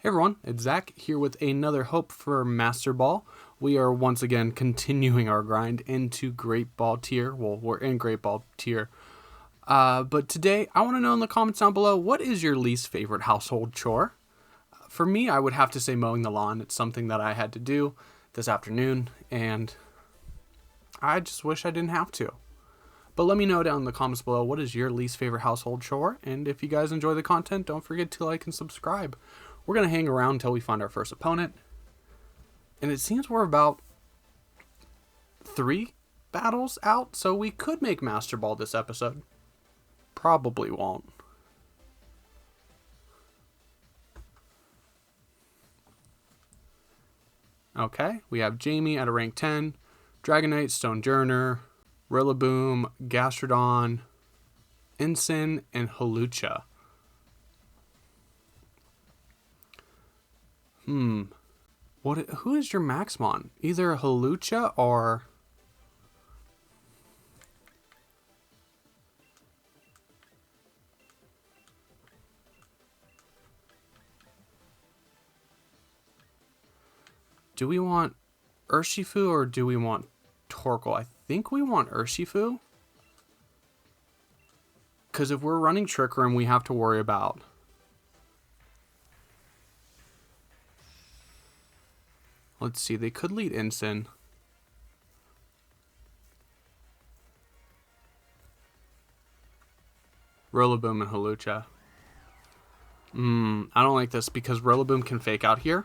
Hey everyone, it's Zach here with another Hope for Masterball. We are once again continuing our grind into Great Ball Tier. Well, we're in Great Ball Tier. But today, I want to know in the comments down below, what is your least favorite household chore? For me, I would have to say mowing the lawn. It's something that I had to do this afternoon, and I just wish I didn't have to. But let me know down in the comments below, what is your least favorite household chore? And if you guys enjoy the content, don't forget to like and subscribe. We're going to hang around until we find our first opponent. And it seems we're about 3 battles out, so we could make Master Ball this episode. Probably won't. Okay, we have Jamie at a rank 10, Dragonite, Stonejourner, Rillaboom, Gastrodon, Ensign, and Hawlucha. Who is your Maxmon? Either a Hawlucha or... Do we want Urshifu or do we want Torkoal? I think we want Urshifu. Because if we're running Trick Room, we have to worry about... Let's see, they could lead Ensign. Rillaboom and Hawlucha. I don't like this because Rillaboom can fake out here.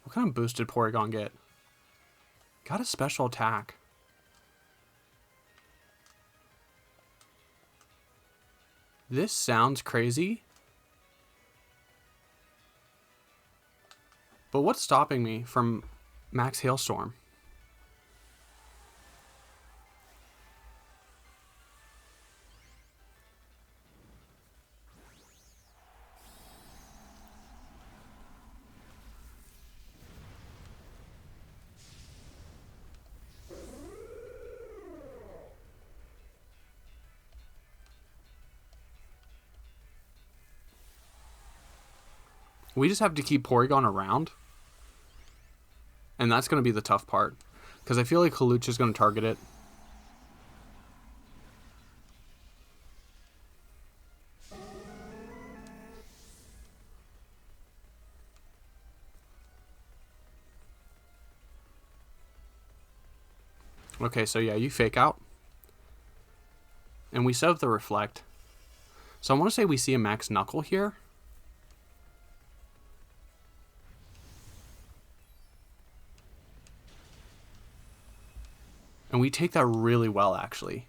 What kind of boost did Porygon get? Got a special attack. This sounds crazy. But what's stopping me from Max Hailstorm? We just have to keep Porygon around. And that's going to be the tough part. Because I feel like Hawlucha is going to target it. Okay, so yeah, you fake out. And we set up the Reflect. So I want to say we see a Max Knuckle here. And we take that really well, actually.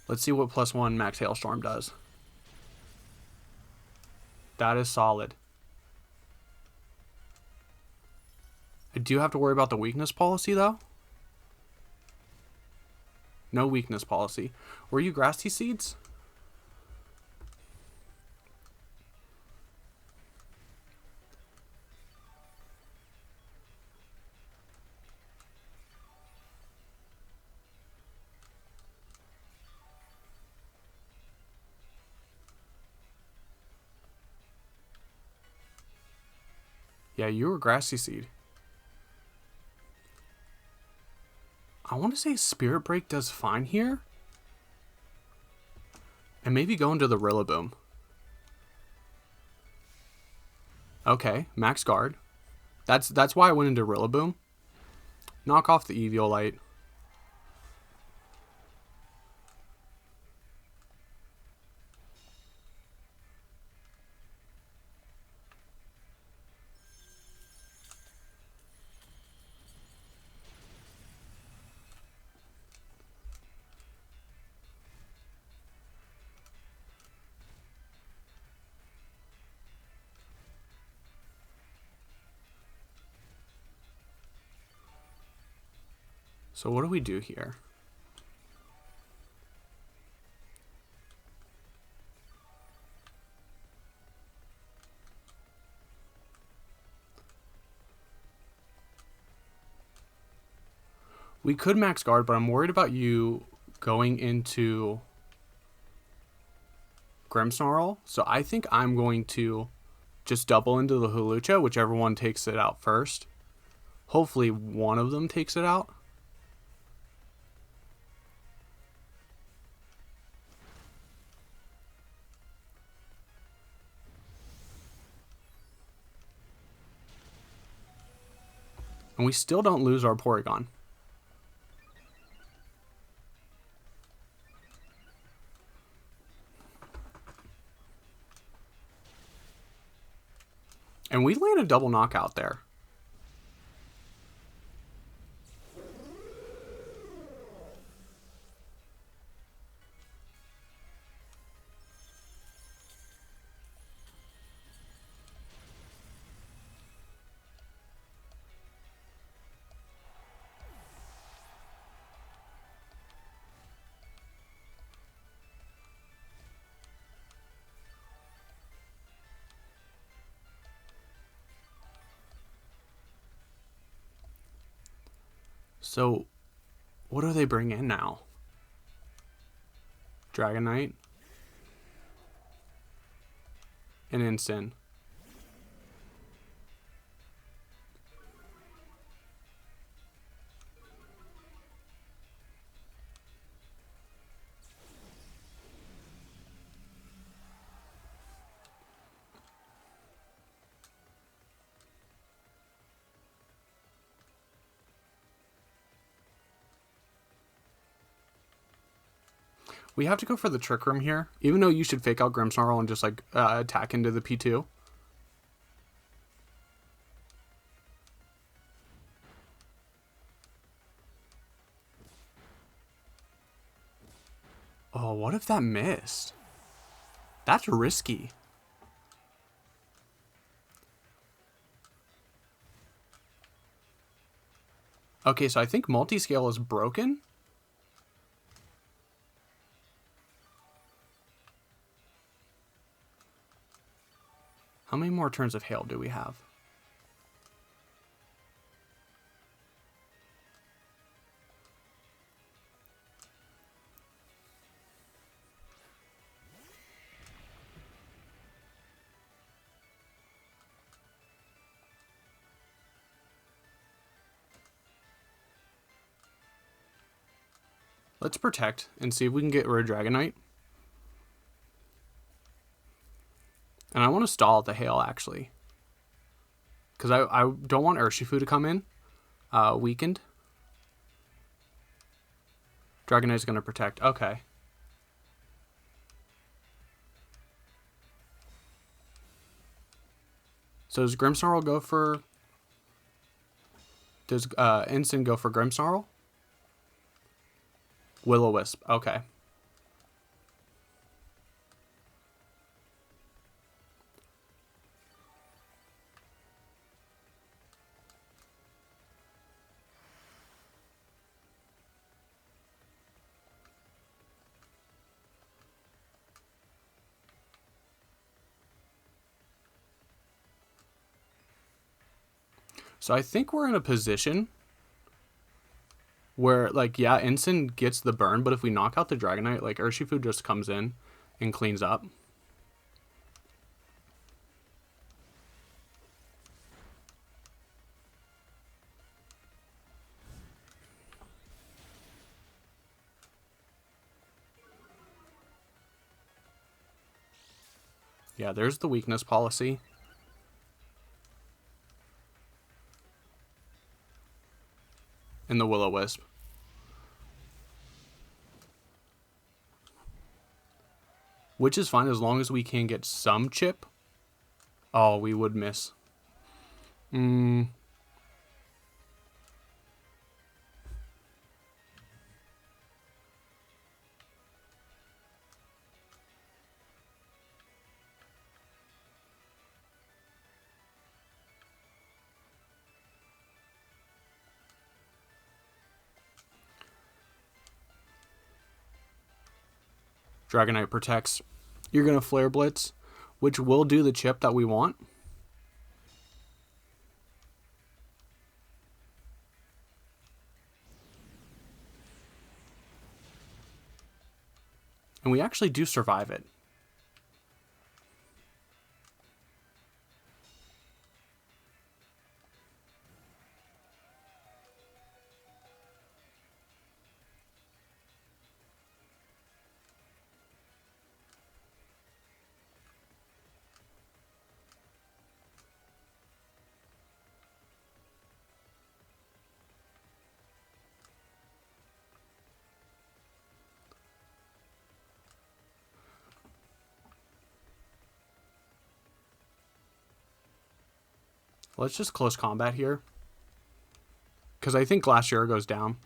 Let's see what +1 Max Hailstorm does. That is solid. I do have to worry about the weakness policy, though. No weakness policy. Were you Grassy Seeds? Yeah, you were Grassy Seed. I want to say Spirit Break does fine here. And maybe go into the Rillaboom. Okay, Max Guard. That's why I went into Rillaboom. Knock off the Eviolite. So what do we do here? We could max guard, but I'm worried about you going into Grimmsnarl. So I think I'm going to just double into the Hulucha, whichever one takes it out first. Hopefully one of them takes it out. And we still don't lose our Porygon. And we land a double knockout there. So, what do they bring in now? Dragonite. An instant. We have to go for the Trick Room here, even though you should fake out Grimmsnarl and just like attack into the P2. Oh, what if that missed? That's risky. Okay, so I think multi-scale is broken. How many more turns of hail do we have? Let's protect and see if we can get rid of Dragonite. And I want to stall the hail, actually. Because I don't want Urshifu to come in weakened. Dragonite's going to protect. Okay. So does Grimmsnarl go for... Does Instant go for Grimmsnarl? Will-O-Wisp. Okay. So I think we're in a position where, like, yeah, Instant gets the burn, but if we knock out the Dragonite, like, Urshifu just comes in and cleans up. Yeah, there's the weakness policy. And the Will-O-Wisp. Which is fine as long as we can get some chip. Oh, we would miss. Dragonite protects. You're going to Flare Blitz, which will do the chip that we want. And we actually do survive it. Let's just close combat here, because I think Glacier goes down.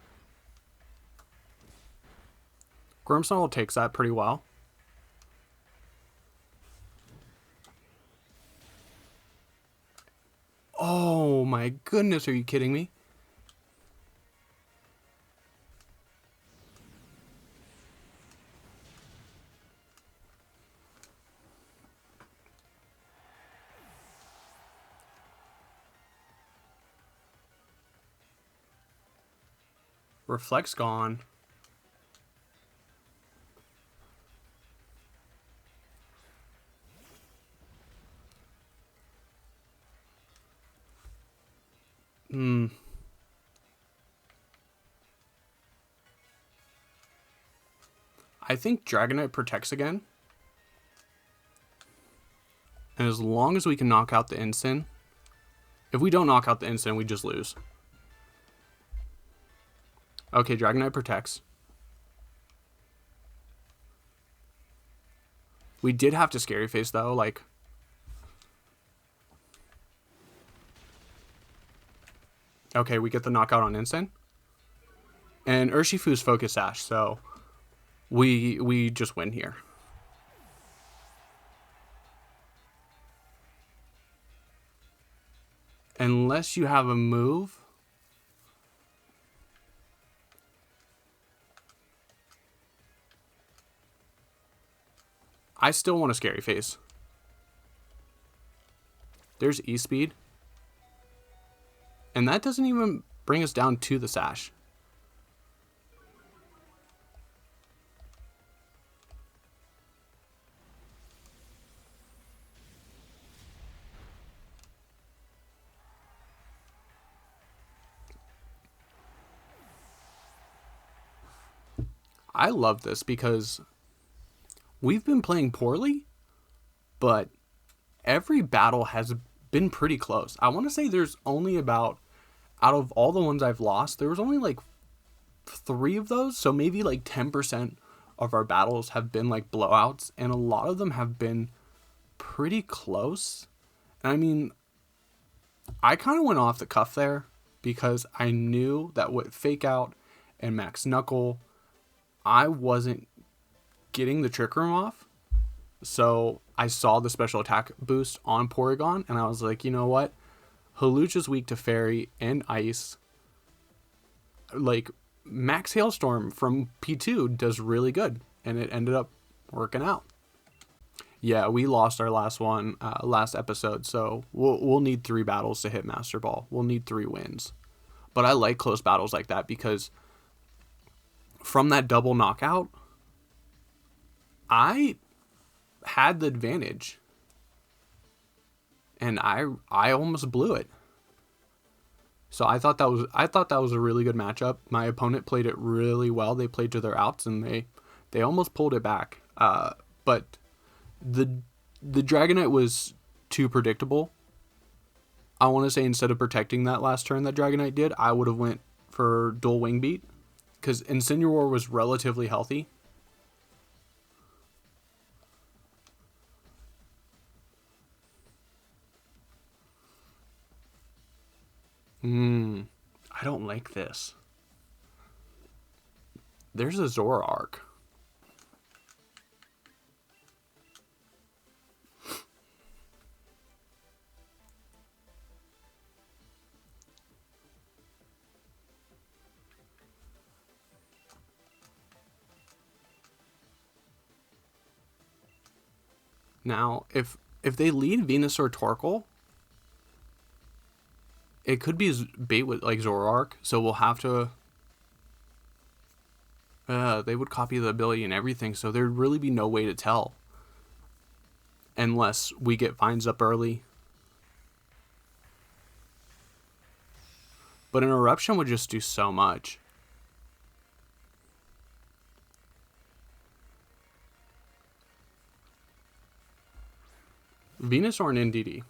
Grimmsnarl takes that pretty well. Oh my goodness, are you kidding me? Reflect's gone. I think Dragonite protects again. And as long as we can knock out the instant, if we don't knock out the instant, we just lose. Okay, Dragonite protects. We did have to Scary Face though, like. Okay, we get the knockout on instant. And Urshifu's Focus Sash, so we just win here. Unless you have a move. I still want a Scary Face. There's E-Speed. And that doesn't even bring us down to the Sash. I love this because we've been playing poorly, but every battle has been pretty close. I want to say there's only about, out of all the ones I've lost, there was only like 3 of those. So maybe like 10% of our battles have been like blowouts, and a lot of them have been pretty close. And I mean, I kind of went off the cuff there because I knew that with Fake Out and Max Knuckle, I wasn't getting the Trick Room off. So I saw the special attack boost on Porygon, and I was like, you know what? Hawlucha is weak to Fairy and Ice. Like, Max Hailstorm from P2 does really good, and it ended up working out. Yeah, we lost our last one last episode, so we'll need 3 battles to hit Master Ball. We'll need 3 wins. But I like close battles like that because from that double knockout, I had the advantage, and I almost blew it. So I thought that was a really good matchup. My opponent played it really well. They played to their outs, and they almost pulled it back. But the Dragonite was too predictable. I want to say instead of protecting that last turn that Dragonite did, I would have went for Dual Wing Beat, because Incineroar was relatively healthy. I don't like this. There's a Zoroark. Now, if they lead Venusaur Torkoal, it could be bait with like Zoroark, so we'll have to. They would copy the ability and everything, so there'd really be no way to tell. Unless we get vines up early. But an eruption would just do so much. Venusaur and NDD.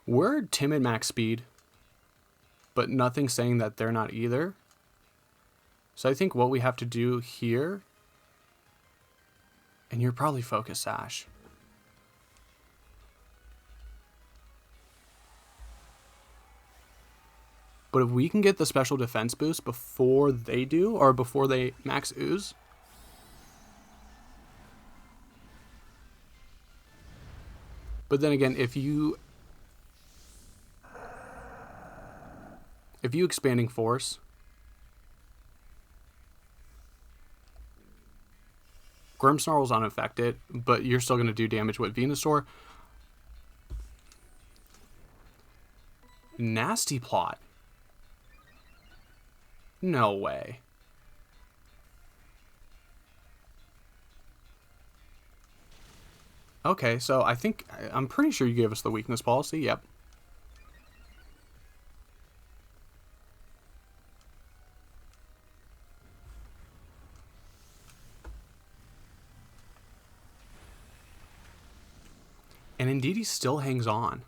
We're timid max speed, but nothing saying that they're not either. So I think what we have to do here, and you're probably Focus Sash. But if we can get the special defense boost before they do, or before they max ooze, but then again, if you expanding force, Grimmsnarl's unaffected, but you're still going to do damage with Venusaur. Nasty plot. No way. Okay, so I'm pretty sure you gave us the weakness policy. Yep. And indeed, he still hangs on.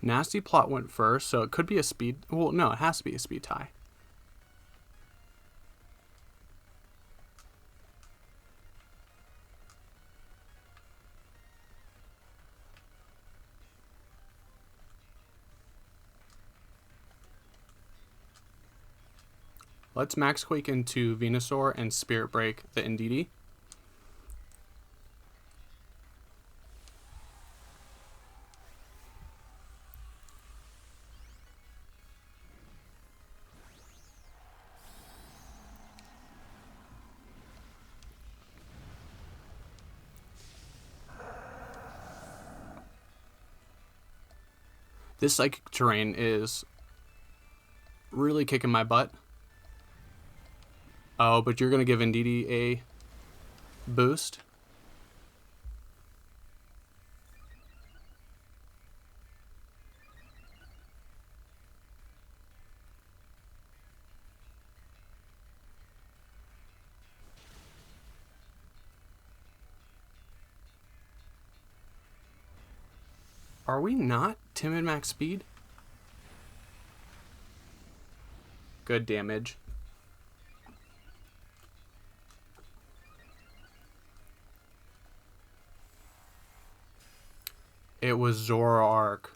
Nasty plot went first, so it could be a speed. Well, no, it has to be a speed tie. Let's Max Quake into Venusaur and Spirit Break the NDD. This psychic terrain is really kicking my butt. Oh, but you're going to give NDD a boost. Are we not timid max speed? Good damage. It was Zoroark.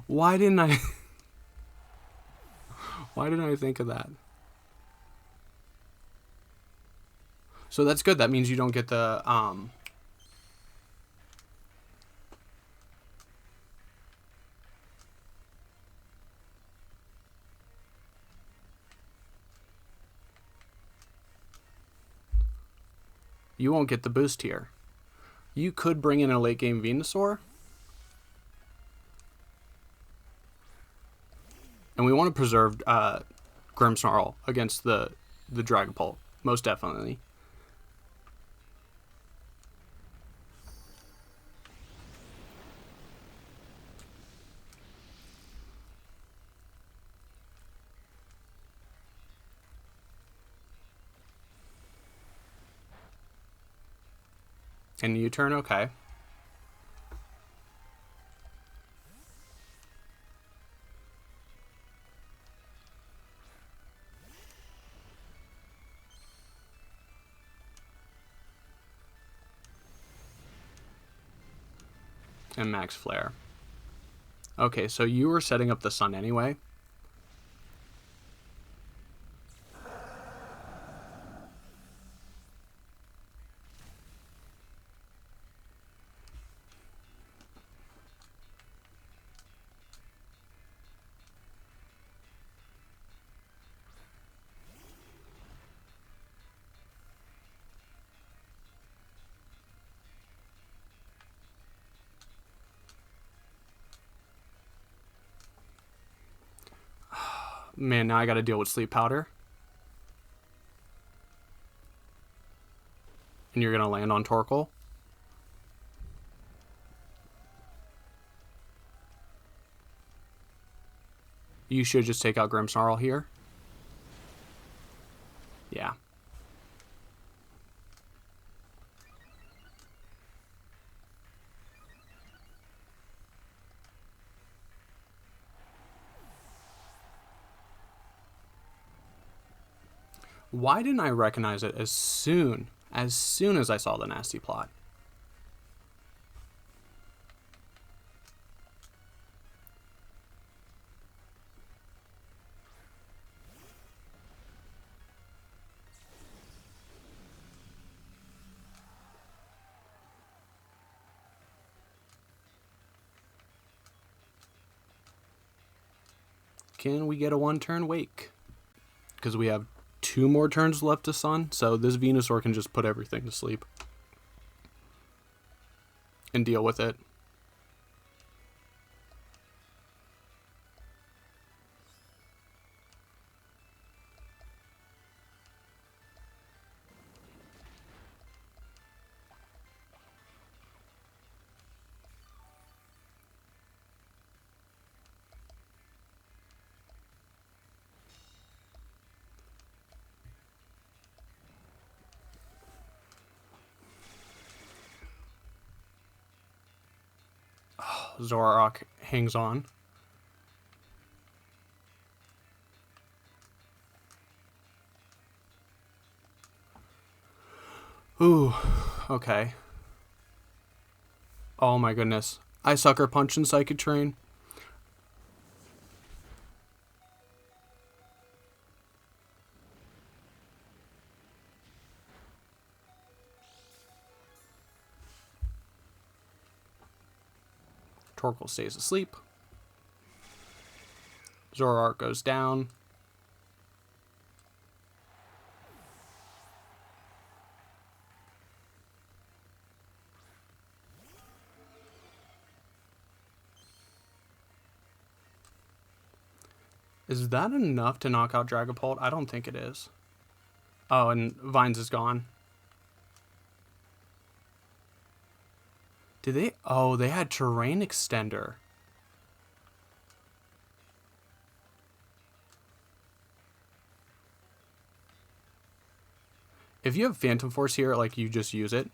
Why didn't I... Why didn't I think of that? So that's good. That means you don't get the... You won't get the boost here. You could bring in a late game Venusaur. And we want to preserve Grimmsnarl against the Dragapult. Most definitely. And U-turn, okay. and max flare. Okay, so you were setting up the sun anyway. Man, now I gotta deal with sleep powder. And you're gonna land on Torkoal. You should just take out Grimmsnarl here. Yeah. Why didn't I recognize it as soon as I saw the nasty plot? Can we get a one-turn wake? Because we have 2 more turns left to sun, so this Venusaur can just put everything to sleep and deal with it. Zoroark hangs on. Ooh, okay. Oh my goodness. I Sucker Punch and Psychic Terrain. Torkoal stays asleep. Zoroark goes down. Is that enough to knock out Dragapult? I don't think it is. Oh, and Vines is gone. Did they? Oh, they had Terrain Extender. If you have Phantom Force here, like, you just use it.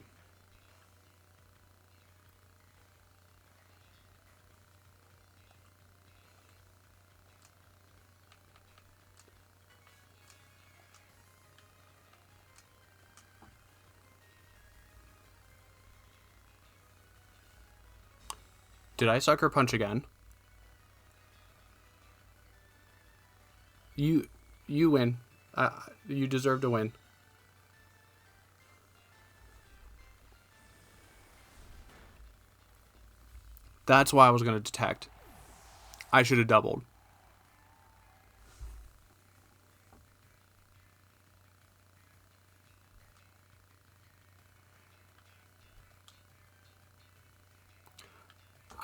Did I Sucker Punch again? You win. You deserve to win. That's why I was going to detect. I should have doubled.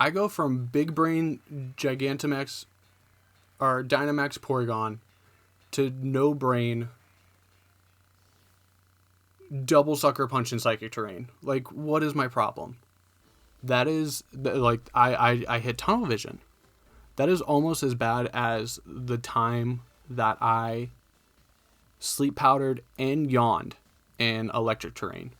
I go from Big Brain Gigantamax or Dynamax Porygon to No Brain Double Sucker Punch and Psychic Terrain. Like, what is my problem? That is, like, I hit Tunnel Vision. That is almost as bad as the time that I Sleep Powdered and Yawned in Electric Terrain.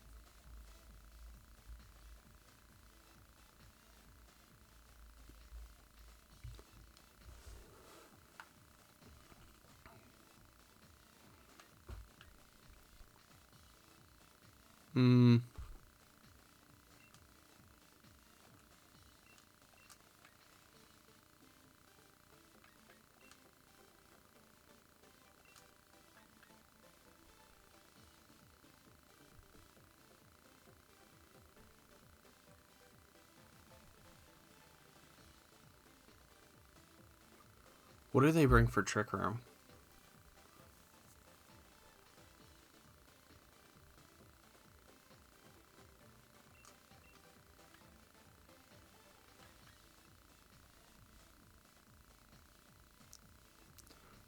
What do they bring for Trick Room?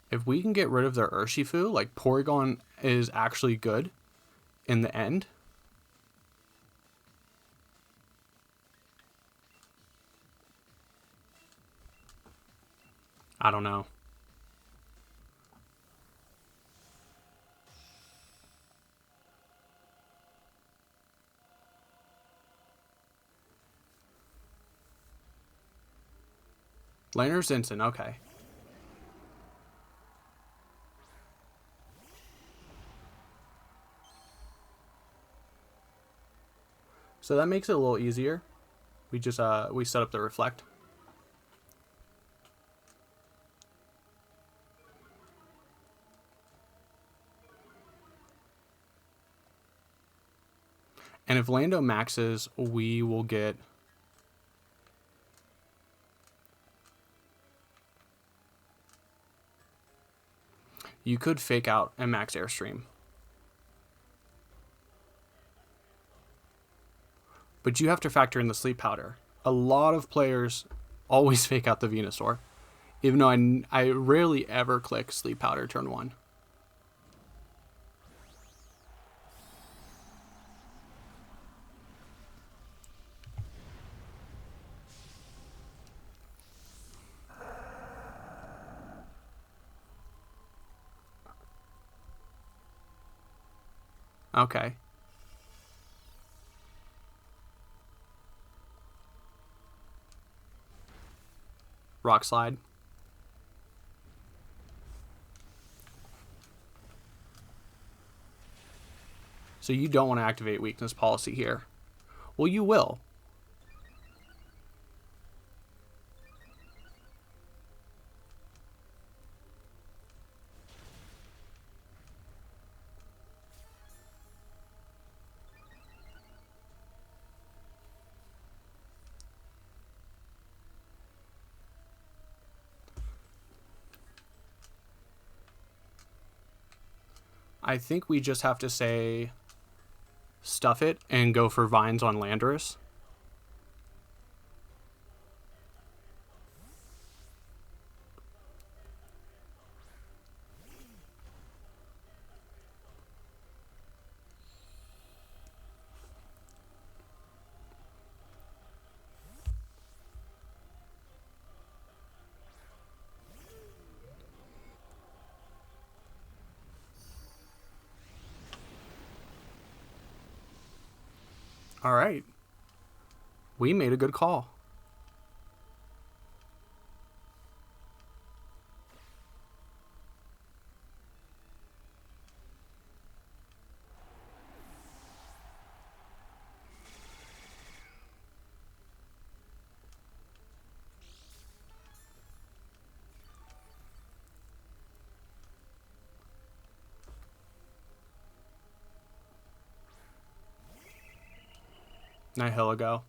If we can get rid of their Urshifu, like Porygon is actually good in the end. I don't know. Laner's instant, okay. So that makes it a little easier. We just we set up the reflect. And if Lando maxes, we will get you could fake out and max Airstream. But you have to factor in the sleep powder. A lot of players always fake out the Venusaur, even though I rarely ever click sleep powder turn 1. Okay. Rock Slide. So you don't want to activate weakness policy here. Well, you will. I think we just have to say stuff it and go for vines on Landorus. All right. We made a good call. Nihilego.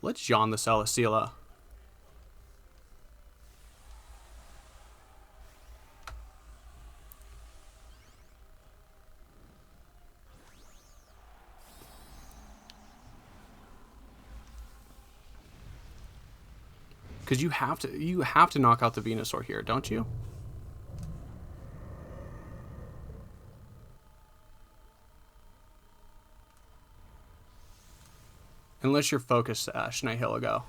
Let's yawn the Celesteela. Because you have to knock out the Venusaur here, don't you? Unless you're focused Sash, Nihilego.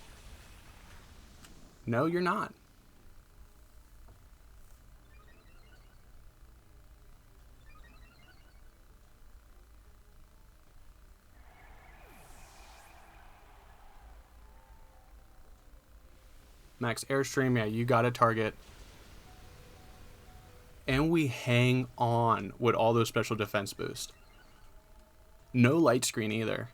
No, you're not. Max Airstream, yeah, you got a target. And we hang on with all those special defense boosts. No light screen either.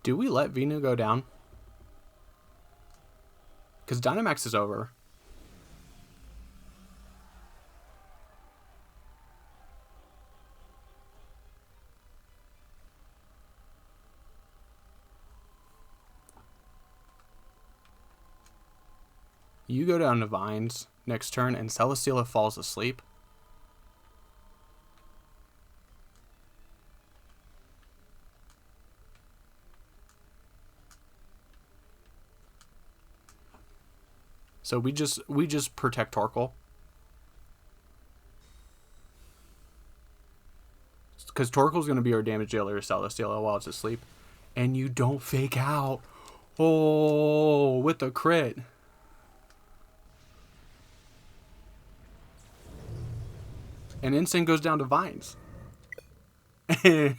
Do we let Venu go down? Because Dynamax is over. You go down to Vines next turn, and Celesteela falls asleep. So we just protect Torkoal. Because Torkoal's going to be our damage dealer to Celesteela while it's asleep. And you don't fake out. Oh, with the crit. And Insane goes down to Vines. I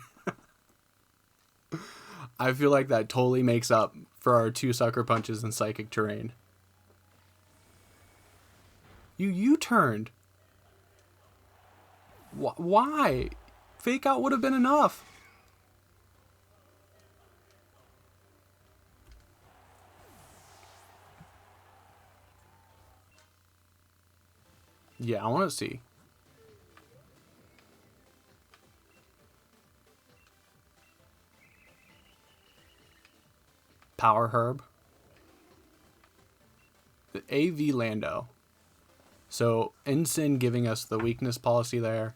feel like that totally makes up for our 2 Sucker Punches in Psychic Terrain. You U-turned. Why? Fake out would have been enough. Yeah, I want to see. Power Herb. The AV Lando. So, Ensign giving us the weakness policy there.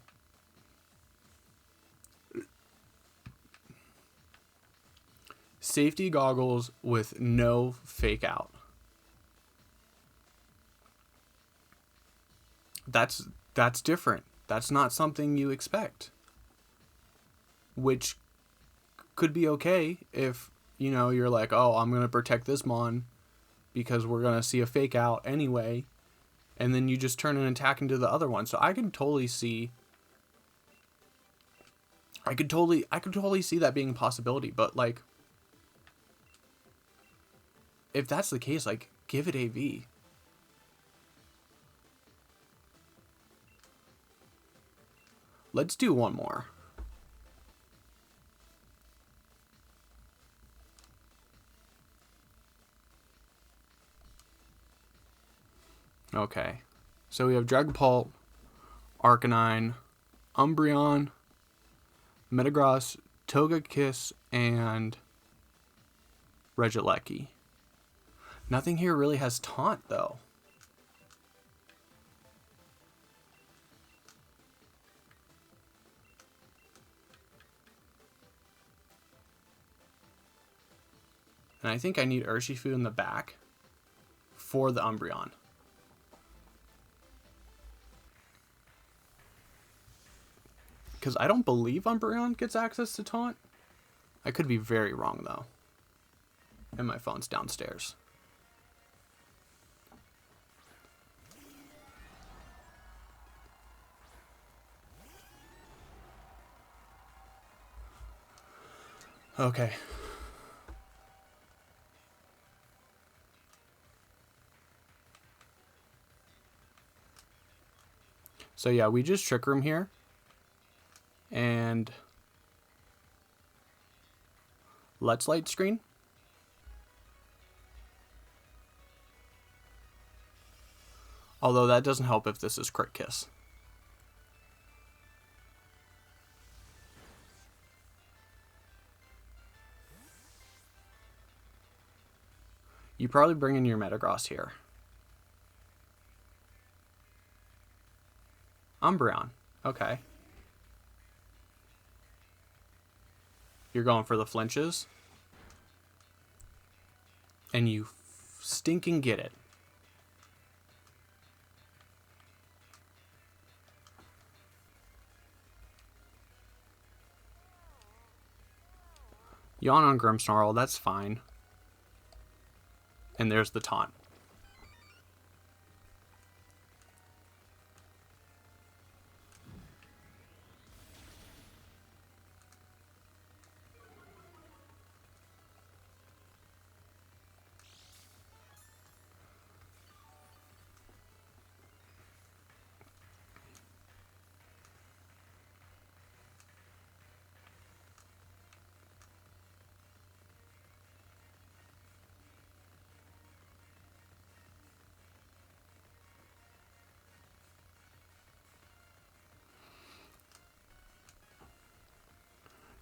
Safety goggles with no fake out. That's different. That's not something you expect. Which could be okay if, you know, you're like, oh, I'm going to protect this Mon because we're going to see a fake out anyway. And then you just turn an attack into the other one. So I could totally see... I could totally see that being a possibility. But, like... if that's the case, like, give it AV. Let's do one more. Okay. So we have Dragapult, Arcanine, Umbreon, Metagross, Togekiss, and Regieleki. Nothing here really has Taunt, though. And I think I need Urshifu in the back for the Umbreon. Because I don't believe Umbreon gets access to Taunt. I could be very wrong, though. And my phone's downstairs. Okay. So yeah, we just Trick Room here. And let's Light Screen. Although that doesn't help if this is Crit Kiss. You probably bring in your Metagross here. Umbreon. Okay. You're going for the flinches. And you stinking get it. Yawn on Grimmsnarl, that's fine. And there's the taunt.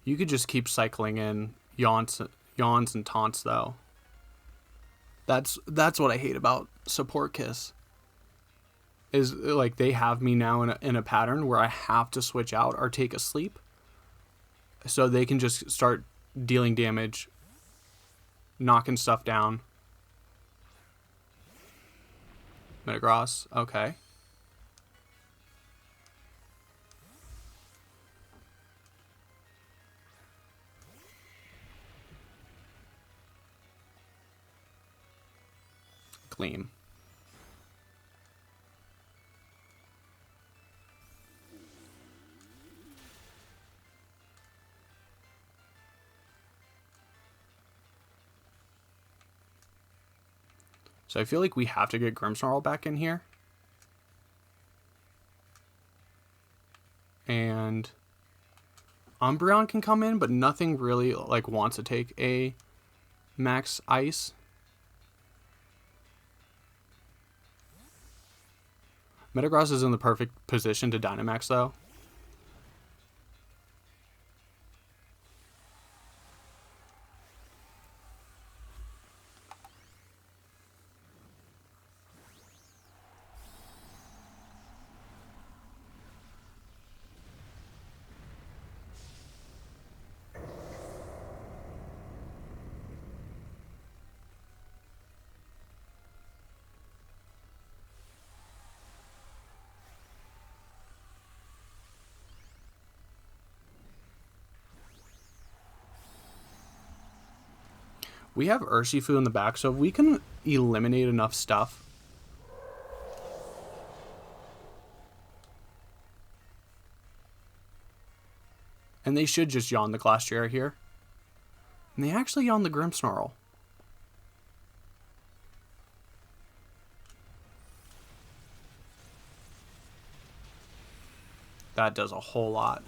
You could just keep cycling in yawns and taunts though. That's what I hate about support Kiss. Is like they have me now in a pattern where I have to switch out or take a sleep, so they can just start dealing damage, knocking stuff down. Metagross, okay. Gleam. So I feel like we have to get Grimmsnarl back in here. And Umbreon can come in, but nothing really like wants to take a max ice. Metagross is in the perfect position to Dynamax though. We have Urshifu in the back, so if we can eliminate enough stuff. And they should just yawn the Glastrier here. And they actually yawn the Grimmsnarl. That does a whole lot.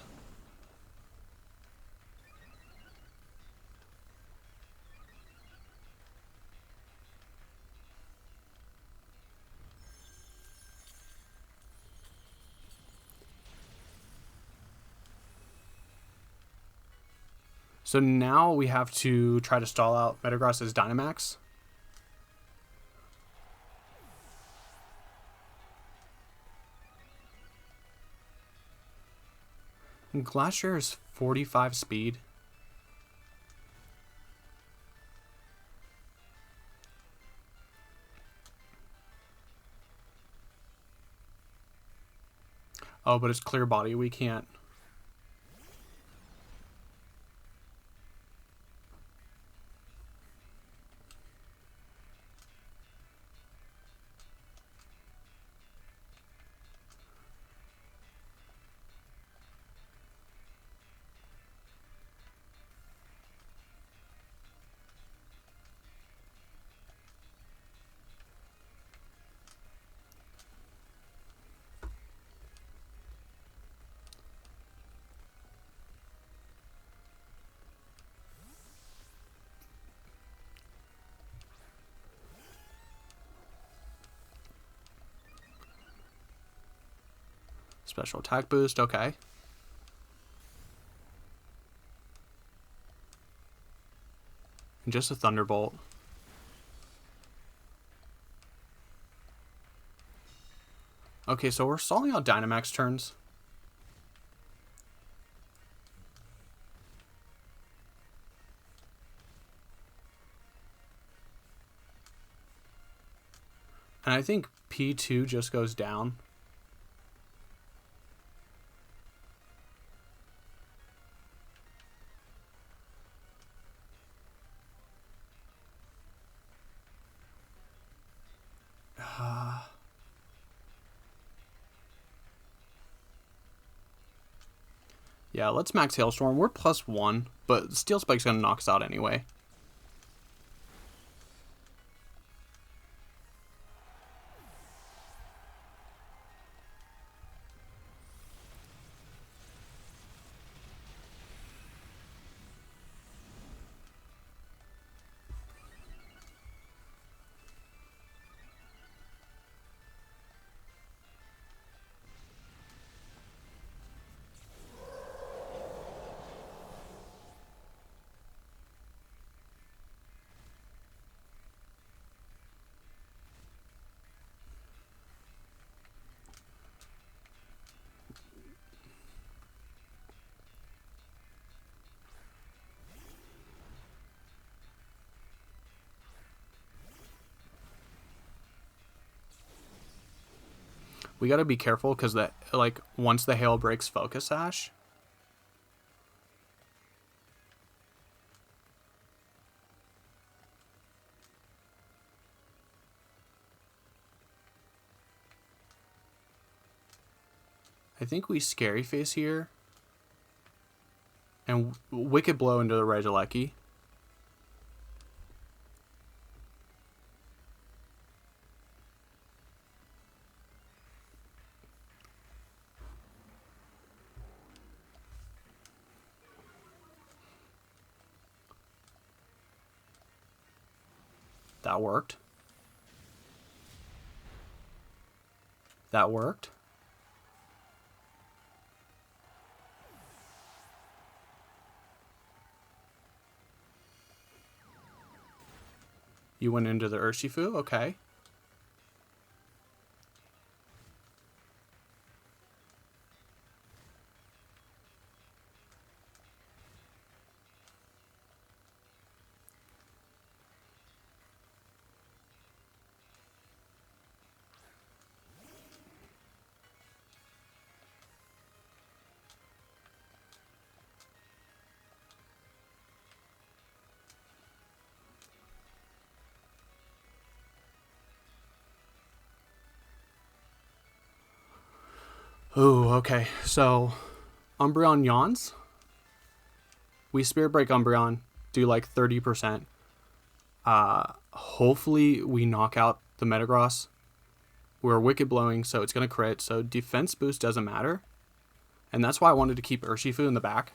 So now we have to try to stall out Metagross's Dynamax. And Glacier is 45 speed. Oh, but it's Clear Body. We can't. Special attack boost, okay. And just a Thunderbolt. Okay, so we're stalling out Dynamax turns. And I think P2 just goes down. Yeah, let's max Hailstorm. We're +1, but Steel Spike's going to knock us out anyway. We got to be careful because that, like, once the hail breaks Focus Sash, I think we Scary Face here and Wicked Blow into the Regieleki. That worked. That worked. You went into the Urshifu? Okay. Ooh, okay. So, Umbreon yawns. We Spirit Break Umbreon, do like 30%. Hopefully we knock out the Metagross. We're Wicked Blowing, so it's going to crit. So defense boost doesn't matter. And that's why I wanted to keep Urshifu in the back.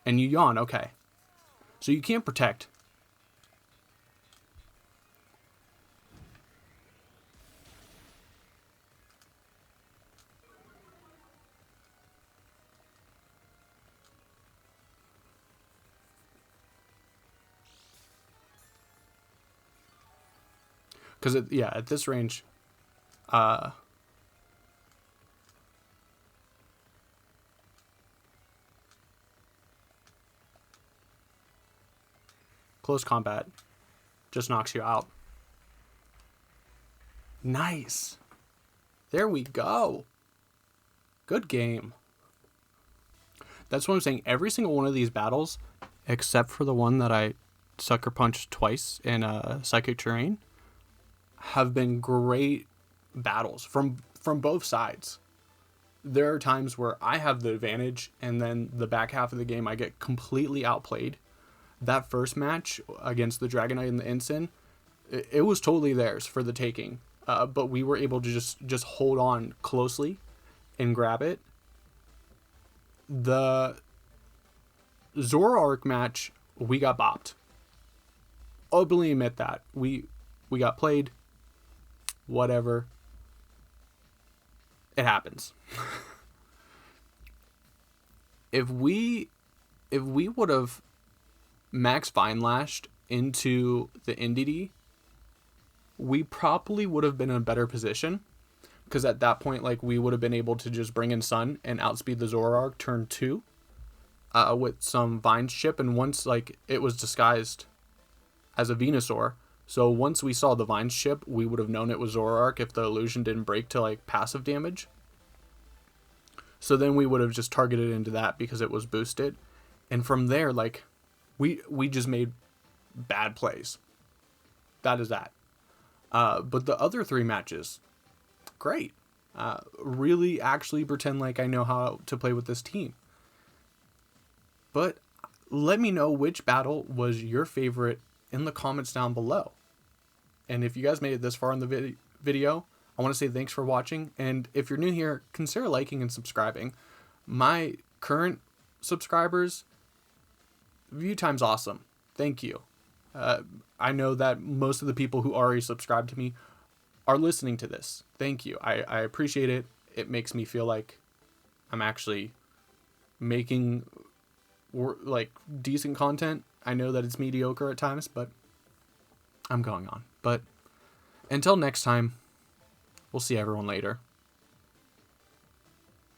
And you yawn, okay. So you can't protect. Because, yeah, at this range, close combat just knocks you out. Nice. There we go. Good game. That's what I'm saying. Every single one of these battles, except for the one that I sucker punched twice in Psychic Terrain, have been great battles from both sides. There are times where I have the advantage, and then the back half of the game I get completely outplayed. That first match against the Dragonite and the Ensign, it was totally theirs for the taking. But we were able to just hold on closely and grab it. The Zoroark match, we got bopped. Openly admit that. We got played. Whatever. It happens. If we would have Max Vine Lashed into the NDD, we probably would have been in a better position. Because at that point, like, we would have been able to just bring in Sun and outspeed the Zoroark turn 2 with some Vine Chip. And once, like, it was disguised as a Venusaur. So once we saw the Vine Chip, we would have known it was Zoroark if the illusion didn't break to, like, passive damage. So then we would have just targeted into that because it was boosted. And from there, like, we just made bad plays. That is that. But the other 3 matches, great. Really actually pretend like I know how to play with this team. But let me know which battle was your favorite in the comments down below. And if you guys made it this far in the video, I want to say thanks for watching. And if you're new here, consider liking and subscribing. My current subscribers, view time's awesome. Thank you. I know that most of the people who already subscribed to me are listening to this. Thank you. I appreciate it. It makes me feel like I'm actually making like decent content. I know that it's mediocre at times, but I'm going on. But until next time, we'll see everyone later.